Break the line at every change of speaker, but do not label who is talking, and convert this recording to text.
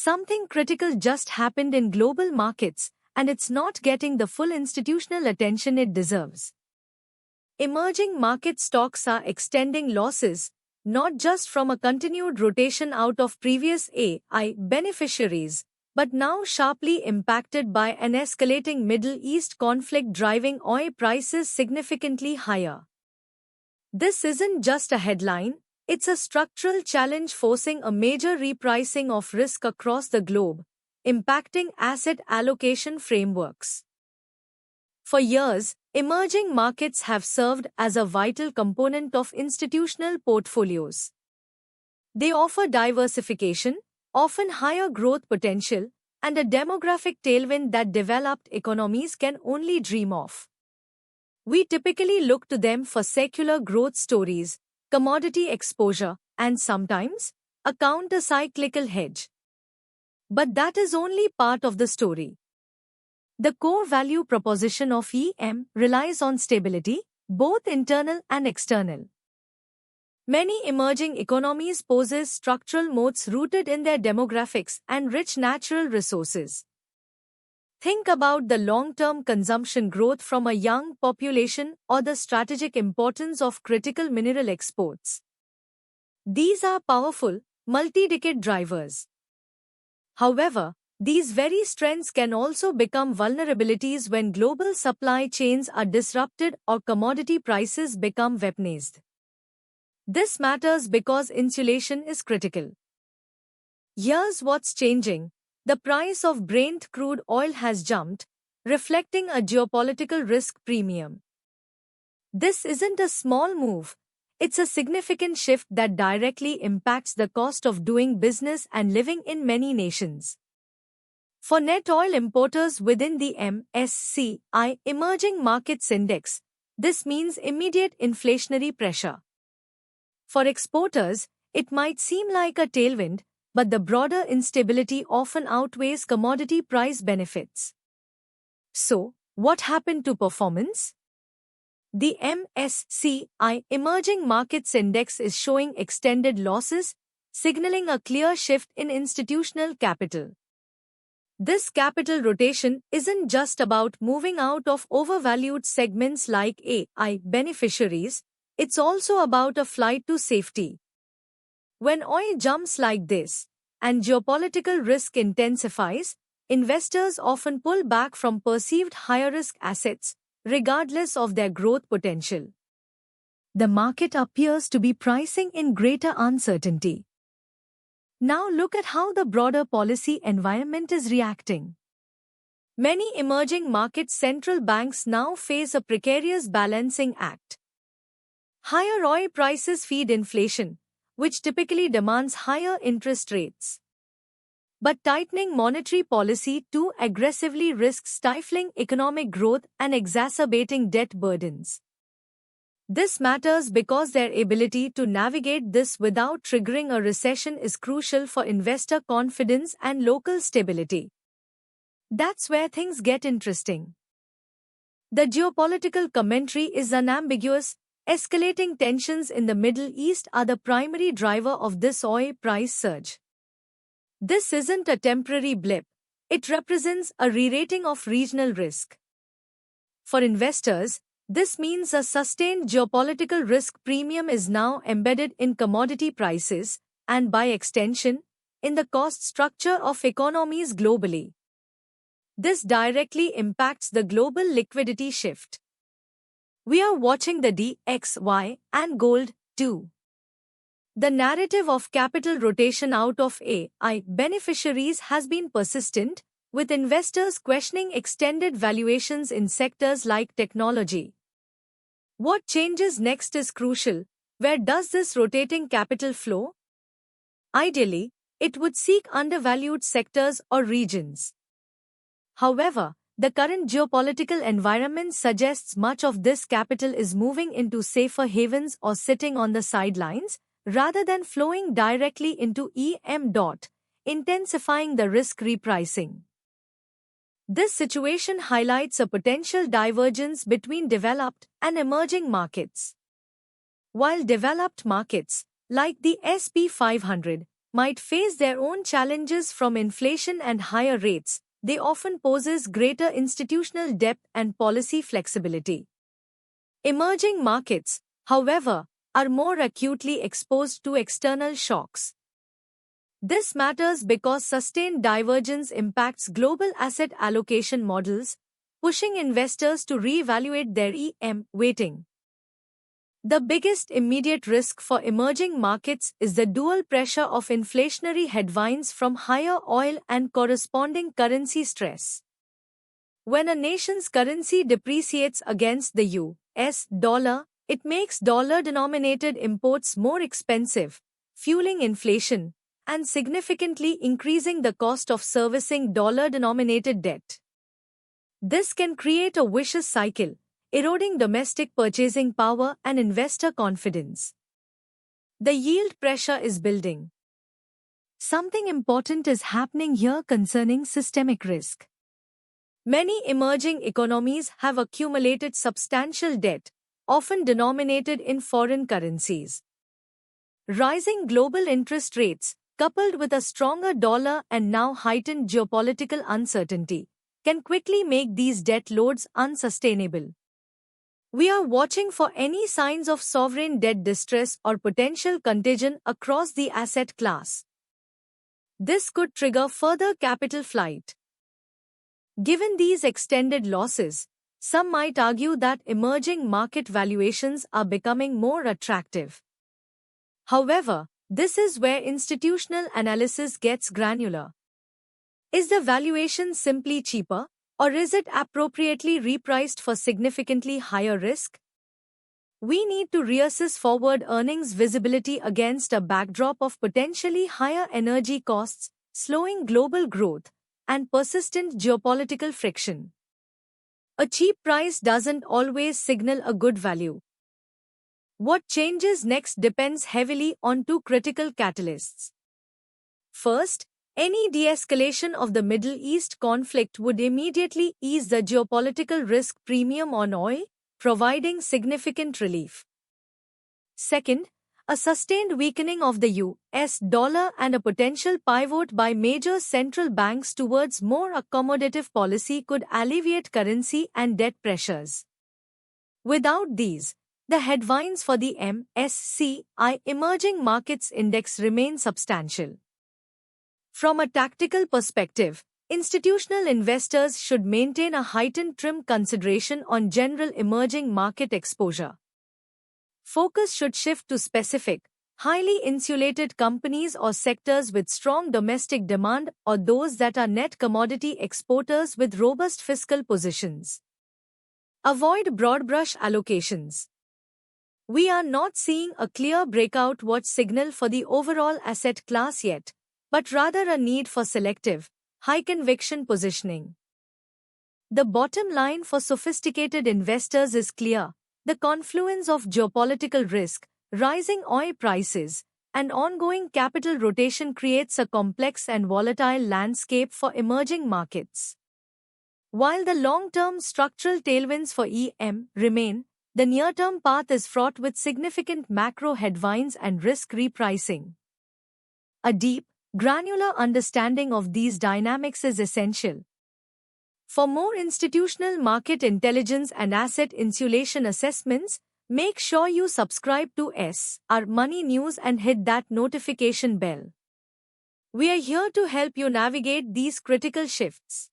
something critical just happened in global markets, and it's not getting the full institutional attention it deserves. Emerging market stocks are extending losses, not just from a continued rotation out of previous AI beneficiaries, but now sharply impacted by an escalating Middle East conflict driving oil prices significantly higher. This isn't just a headline, it's a structural challenge forcing a major repricing of risk across the globe, impacting asset allocation frameworks. For years, emerging markets have served as a vital component of institutional portfolios. They offer diversification, often higher growth potential, and a demographic tailwind that developed economies can only dream of. We typically look to them for secular growth stories, commodity exposure, and sometimes, a counter-cyclical hedge. But that is only part of the story. The core value proposition of EM relies on stability, both internal and external. Many emerging economies possess structural moats rooted in their demographics and rich natural resources. Think about the long-term consumption growth from a young population or the strategic importance of critical mineral exports. These are powerful, multi-decade drivers. However, these very strengths can also become vulnerabilities when global supply chains are disrupted or commodity prices become weaponized. This matters because insulation is critical. Here's what's changing. The price of Brent crude oil has jumped, reflecting a geopolitical risk premium. This isn't a small move. It's a significant shift that directly impacts the cost of doing business and living in many nations. For net oil importers within the MSCI Emerging Markets Index, this means immediate inflationary pressure. For exporters, it might seem like a tailwind, but the broader instability often outweighs commodity price benefits. So, what happened to performance? The MSCI Emerging Markets Index is showing extended losses, signaling a clear shift in institutional capital. This capital rotation isn't just about moving out of overvalued segments like AI beneficiaries, it's also about a flight to safety. When oil jumps like this, and geopolitical risk intensifies, investors often pull back from perceived higher-risk assets, regardless of their growth potential. The market appears to be pricing in greater uncertainty. Now look at how the broader policy environment is reacting. Many emerging market central banks now face a precarious balancing act. Higher oil prices feed inflation, which typically demands higher interest rates. But tightening monetary policy too aggressively risks stifling economic growth and exacerbating debt burdens. This matters because their ability to navigate this without triggering a recession is crucial for investor confidence and local stability. That's where things get interesting. The geopolitical commentary is unambiguous. Escalating tensions in the Middle East are the primary driver of this oil price surge. This isn't a temporary blip. It represents a re-rating of regional risk. For investors, this means a sustained geopolitical risk premium is now embedded in commodity prices and, by extension, in the cost structure of economies globally. This directly impacts the global liquidity shift. We are watching the DXY and gold, too. The narrative of capital rotation out of AI beneficiaries has been persistent, with investors questioning extended valuations in sectors like technology. What changes next is crucial. Where does this rotating capital flow? Ideally, it would seek undervalued sectors or regions. However, the current geopolitical environment suggests much of this capital is moving into safer havens or sitting on the sidelines, rather than flowing directly into EM. Intensifying the risk repricing. This situation highlights a potential divergence between developed and emerging markets. While developed markets, like the SP 500, might face their own challenges from inflation and higher rates, they often poses greater institutional depth and policy flexibility. Emerging markets, however, are more acutely exposed to external shocks. This matters because sustained divergence impacts global asset allocation models, pushing investors to reevaluate their EM weighting. The biggest immediate risk for emerging markets is the dual pressure of inflationary headwinds from higher oil and corresponding currency stress. When a nation's currency depreciates against the US dollar, it makes dollar-denominated imports more expensive, fueling inflation, and significantly increasing the cost of servicing dollar-denominated debt. This can create a vicious cycle, eroding domestic purchasing power and investor confidence. The yield pressure is building. Something important is happening here concerning systemic risk. Many emerging economies have accumulated substantial debt, often denominated in foreign currencies. Rising global interest rates, coupled with a stronger dollar and now heightened geopolitical uncertainty, can quickly make these debt loads unsustainable. We are watching for any signs of sovereign debt distress or potential contagion across the asset class. This could trigger further capital flight. Given these extended losses, some might argue that emerging market valuations are becoming more attractive. However, this is where institutional analysis gets granular. Is the valuation simply cheaper, or is it appropriately repriced for significantly higher risk? We need to reassess forward earnings visibility against a backdrop of potentially higher energy costs, slowing global growth, and persistent geopolitical friction. A cheap price doesn't always signal a good value. What changes next depends heavily on two critical catalysts. First, any de-escalation of the Middle East conflict would immediately ease the geopolitical risk premium on oil, providing significant relief. Second, a sustained weakening of the US dollar and a potential pivot by major central banks towards more accommodative policy could alleviate currency and debt pressures. Without these, the headwinds for the MSCI Emerging Markets Index remain substantial. From a tactical perspective, institutional investors should maintain a heightened trim consideration on general emerging market exposure. Focus should shift to specific, highly insulated companies or sectors with strong domestic demand or those that are net commodity exporters with robust fiscal positions. Avoid broad-brush allocations. We are not seeing a clear breakout watch signal for the overall asset class yet, but rather a need for selective, high-conviction positioning. The bottom line for sophisticated investors is clear: the confluence of geopolitical risk, rising oil prices, and ongoing capital rotation creates a complex and volatile landscape for emerging markets. While the long-term structural tailwinds for EM remain, the near-term path is fraught with significant macro headwinds and risk repricing. A deep, granular understanding of these dynamics is essential. For more institutional market intelligence and asset insulation assessments, make sure you subscribe to our Money News and hit that notification bell. We are here to help you navigate these critical shifts.